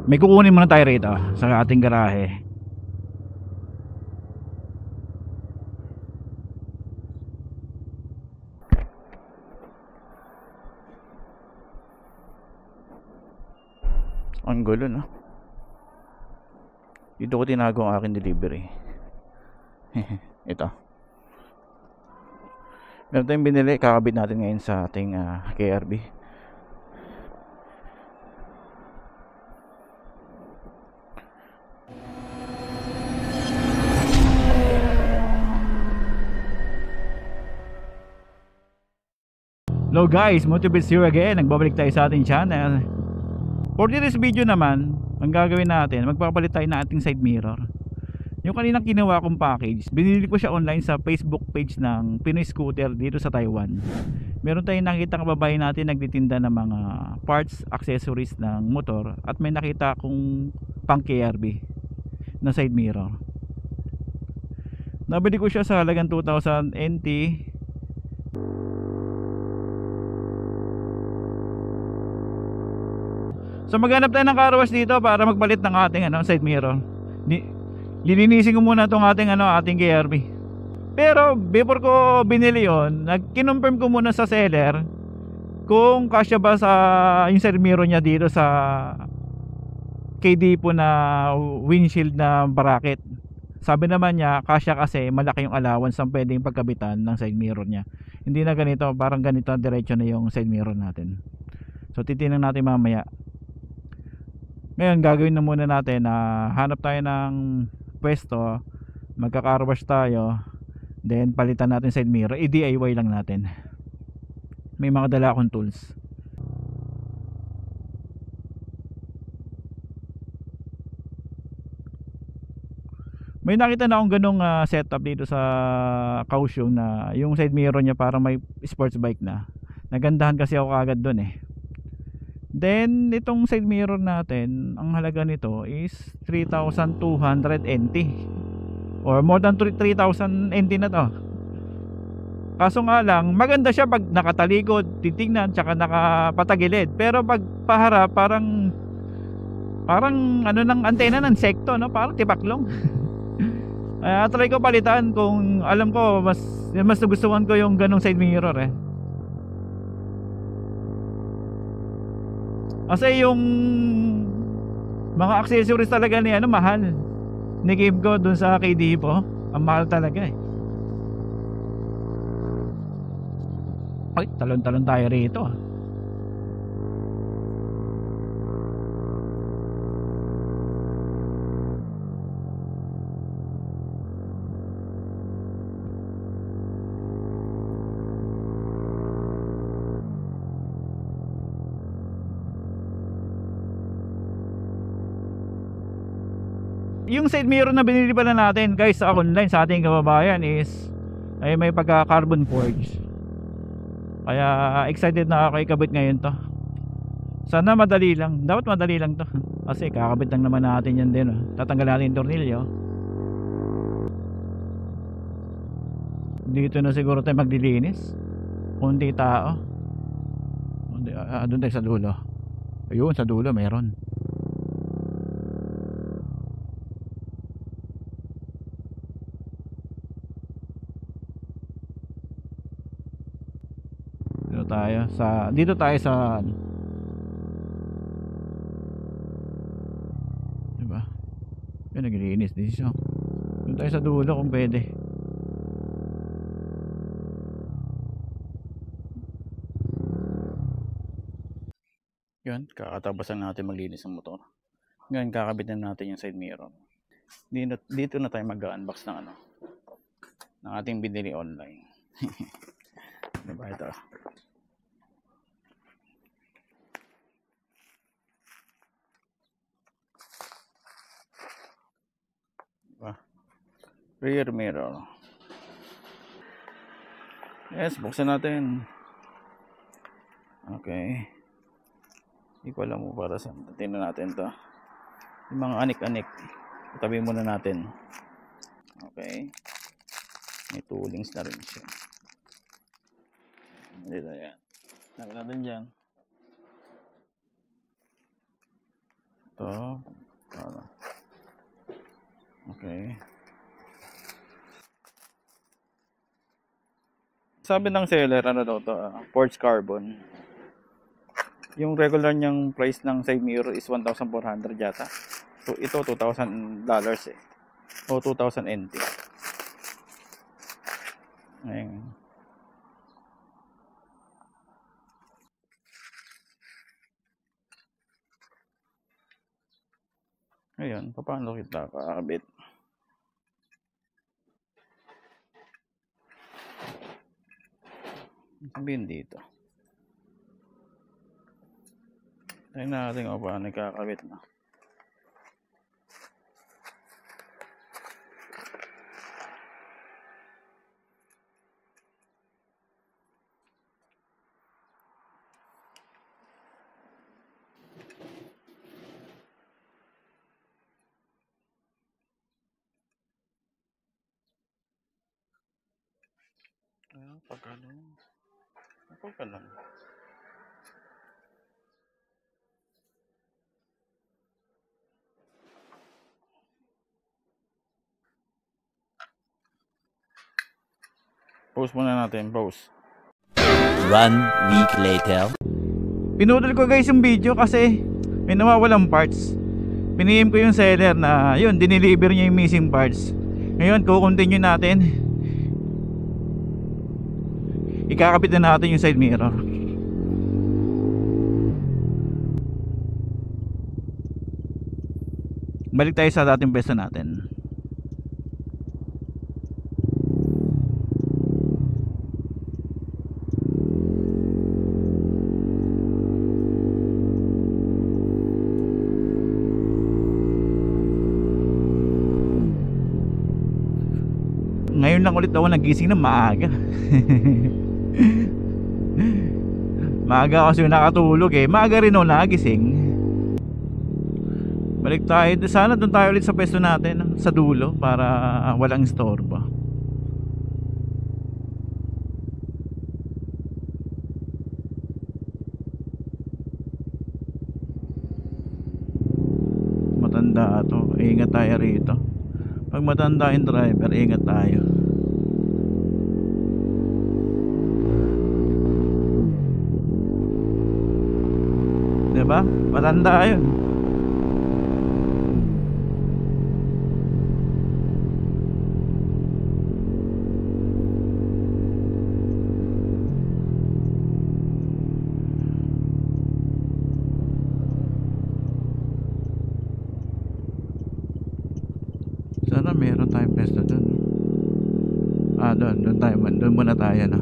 May kukunin muna tayo rito sa ating garahe. Ang gulo, no? Dito ko tinago ang aking delivery. Ito. Meron tayong binili, kakabit natin ngayon sa ating KRB. Hello guys, Motovits here again. Nagbabalik tayo sa ating channel. For this video naman, ang gagawin natin, magpapalit tayo ng ating side mirror. Yung kaninang kinuha kong package, binili ko siya online sa Facebook page ng Pinoy Scooter dito sa Taiwan. Meron tayong nakita kababayan natin nagtitinda ng mga parts, accessories ng motor, at may nakita kong pang KRB na side mirror. Nabili ko siya sa halagang 2,000 NT. So maghanap tayo ng car wash dito para magpalit ng ating side mirror. Lilinisin ko muna itong ating KRB. Pero before ko binili yon, nag-confirm ko muna sa seller kung kasya ba sa yung side mirror niya dito sa KD po na windshield na bracket. Sabi naman niya kasya kasi malaki yung allowance ang pwedeng pagkabitan ng side mirror niya. Hindi na ganito, parang ganito diretso na yung side mirror natin. So titingnan natin mamaya. Ngayon gagawin na muna natin na hanap tayo ng pwesto, magka-car wash tayo, then palitan natin side mirror. I-DIY lang natin. May mga dala akong tools. May nakita na akong ganong setup dito sa Kaohsiung na yung side mirror niya para may sports bike na. Nagandahan kasi ako kagad doon eh. Then itong side mirror natin, ang halaga nito is 3,200 NT or more than 3,000 NT na to. Kaso nga lang, maganda siya pag nakatalikod, titignan, tsaka nakapatagilid. Pero pag paharap, parang ng antena ng sekto, no? Parang tipaklong. Try ko palitan kung alam ko mas nagustuhan ko yung ganong side mirror eh. Kasi yung mga accessories talaga ni mahal. Ni Kimco dun sa KD po, ang mahal talaga eh. Ay, talon-talon tayo rito. Yung side mirror na binili pala natin guys sa online sa ating kababayan is ay may pagka carbon forge. Kaya excited na ako ikabit ngayon to. Sana madali lang. Dapat madali lang to. Kasi kakabit lang naman natin yan din. Tatanggal natin yung tornilyo. Dito na siguro tayo maglilinis. Kunti tao. Doon tayo sa dulo. Ayun sa dulo meron. Dito tayo sa diba? Yan naglilinis din siya. Doon tayo sa dulo kung pwede. Yan, kakatabasan natin maglinis ng motor. Ngayon kakabitan natin yung side mirror. Dito na tayo mag-unbox ng ng ating binili online. Diba ito? Rear mirror. Yes, buksan natin. Okay. Hindi ko alam mo para saan. Tingnan natin to. Yung mga anik-anik. Itabi muna natin. Okay. May toolings na rin siya. Dito yan. Lagyan natin dyan. Ito. to. Ano? Okay. Sabi ng seller, ano daw to, quartz carbon. Yung regular niyang price ng side mirror is 1,400 yata. So ito $2,000 eh. O 2,000 NT. Ayun. Ayun, paano kita kakabit? Sabihin dito. Tingnan natin kung paano kakabit na. Pag lang. Pause muna natin, pause. 1 week later. Pinudol ko guys yung video kasi may nawawalang parts. Pinihim ko yung seller na yun, dineliver niya yung missing parts. Ngayon, kukontinue natin. Ikakabit na natin yung side mirror. Balik tayo sa dating pwesto natin. Ngayon lang ulit ako nagising na maaga. Maaga kasi nakatulog eh. Maaga rin ako nagising. Balik tayo. Sana doon tayo ulit sa pwesto natin, sa dulo, para walang istorbo. Matanda to. Ingat tayo rito. Pag matanda yung driver, ingat tayo. Diba? Matanda yun. Sana meron tayong pwesto dun. Doon tayo, doon muna tayo, no?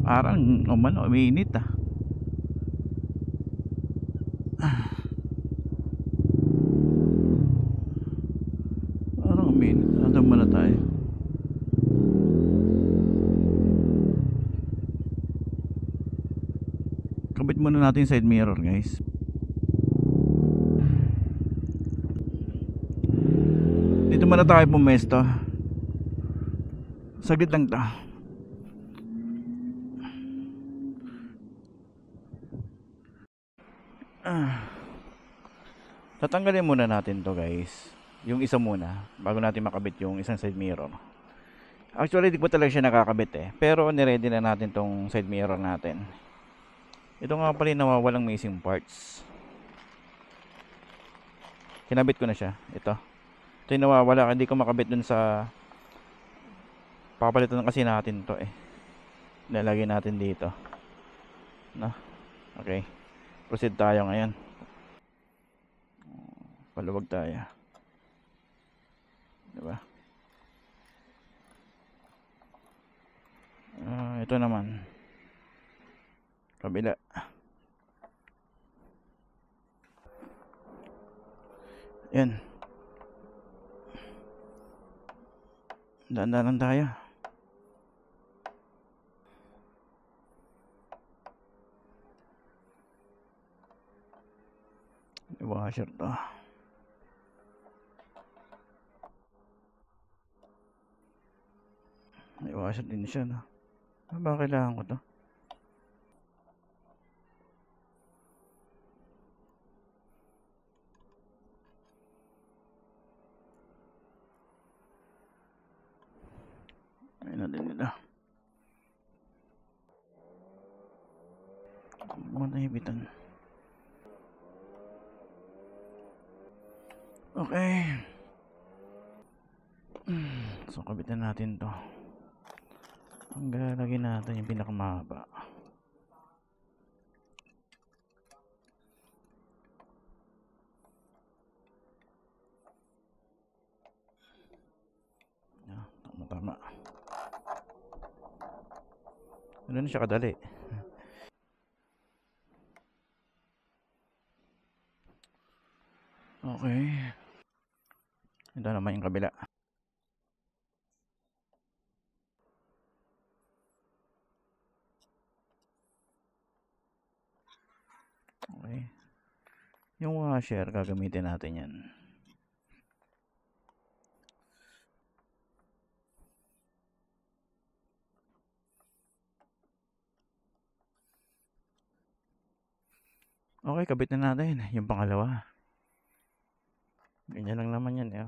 Parang uminit parang uminit. Doon muna tayo. Kabit muna natin side mirror guys. Dito muna tayo pumesto. Saglit lang to. Tatanggalin muna natin to guys. Yung isa muna bago natin makabit yung isang side mirror. Actually di pa talaga siya nakakabit eh. Pero niready na natin tong side mirror natin. Ito nga pala yung nawawalang missing parts. Kinabit ko na siya. Ito yung nawawala. Hindi ko makabit dun sa papalitan kasi natin to eh. Nalagay natin dito. No? Okay. Proceed tayo ngayon. Paluwag tayo. Diba? Ito naman. Kabila. Yan. Daan-daan lang tayo. Washer to. May washer din siya, no? Ba kailangan ko to? pumunta yung bitan. Okay. So kabitan natin to. Ang lalagyan natin yung pinakamahaba. Tama. Ano na siya kadali. Okay. Ito naman yung kabila. Okay. Yung washer, gagamitin natin yan. Okay, kabit na natin yung pangalawa. Ganyan lang naman yan, eh.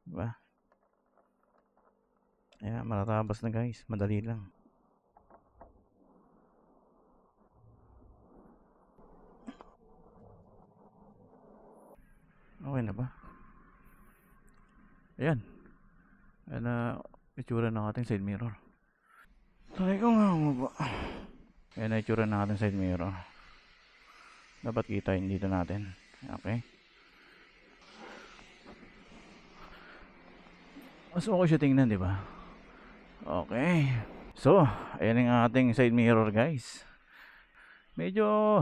Diba? Ayan, matatapos na guys. Madali lang. Okay na ba? Ayan. Ayan na itsura ng ating side mirror. Try ko nga ba? Ayan na itsura ng ating side mirror. Dapat kita yung dito natin. Okay. Mas okay siya tingnan, di ba? Okay. So, ayan ang ating side mirror guys. Medyo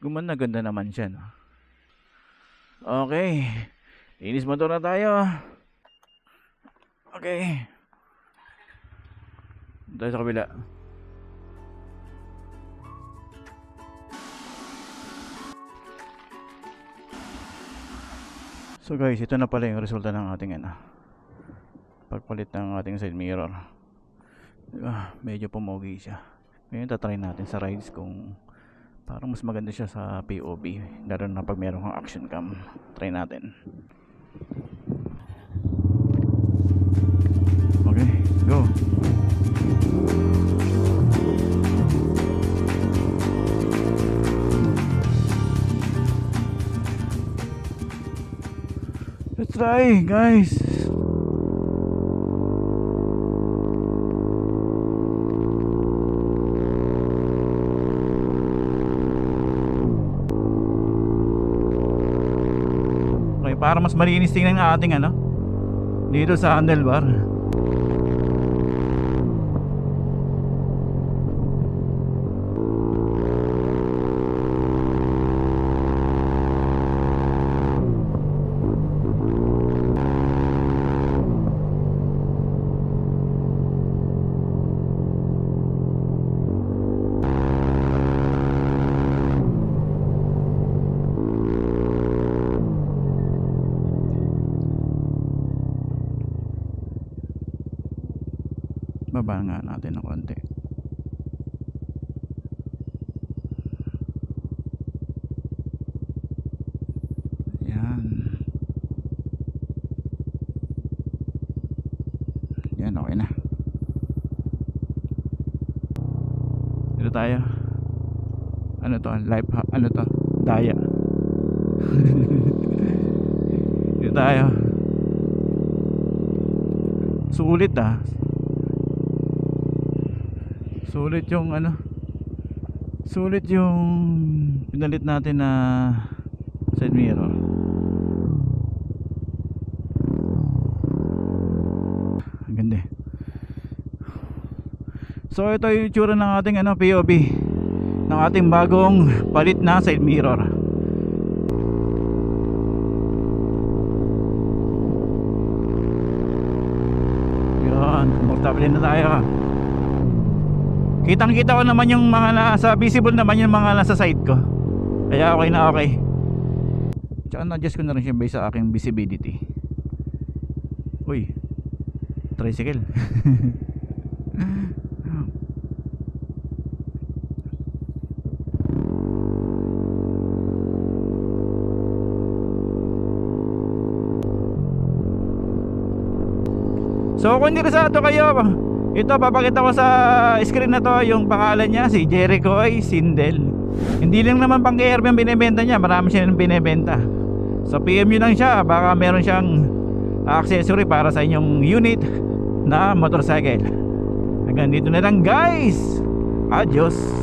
gumanda-ganda naman siya, no? Okay. Linis motor na tayo. Okay. Tayo sa kabila. So guys, ito na pala yung resulta ng ating pagpalit ng ating side mirror. Diba? Medyo pumogi siya. Ngayon tatry natin sa rides kung parang mas maganda siya sa POV, lalo na pag meron kang action cam. Try natin. Okay, go. Let's try, guys. Okay, para mas malinis tingnan ng ating dito sa handlebar. Baba nga natin ng konti. Yan. Yan, okay na. Dito tayo. Ano to? Live, ano to? Daya. Dito tayo. Sulit sulit yung sulit yung pinalit natin na side mirror. Ang ganda. So ito yung itsura ng ating POV ng ating bagong palit na side mirror. Yun, comfortable na tayo. Kitang kita ko naman yung mga nasa visible naman yung mga nasa side ko. Kaya okay na okay. Tsaka na-adjust ko na rin siya based sa aking visibility. Uy, tricycle. So kung interesado kayo, ito papakita ko sa screen na to yung pangalan niya, si Jericho Sindel. Hindi lang naman pang KRB ang binibenta niya, marami siya nang binibenta. So PM nyo lang siya, baka meron siyang accessory para sa inyong unit na motorcycle. Hanggang dito na lang guys. Adios.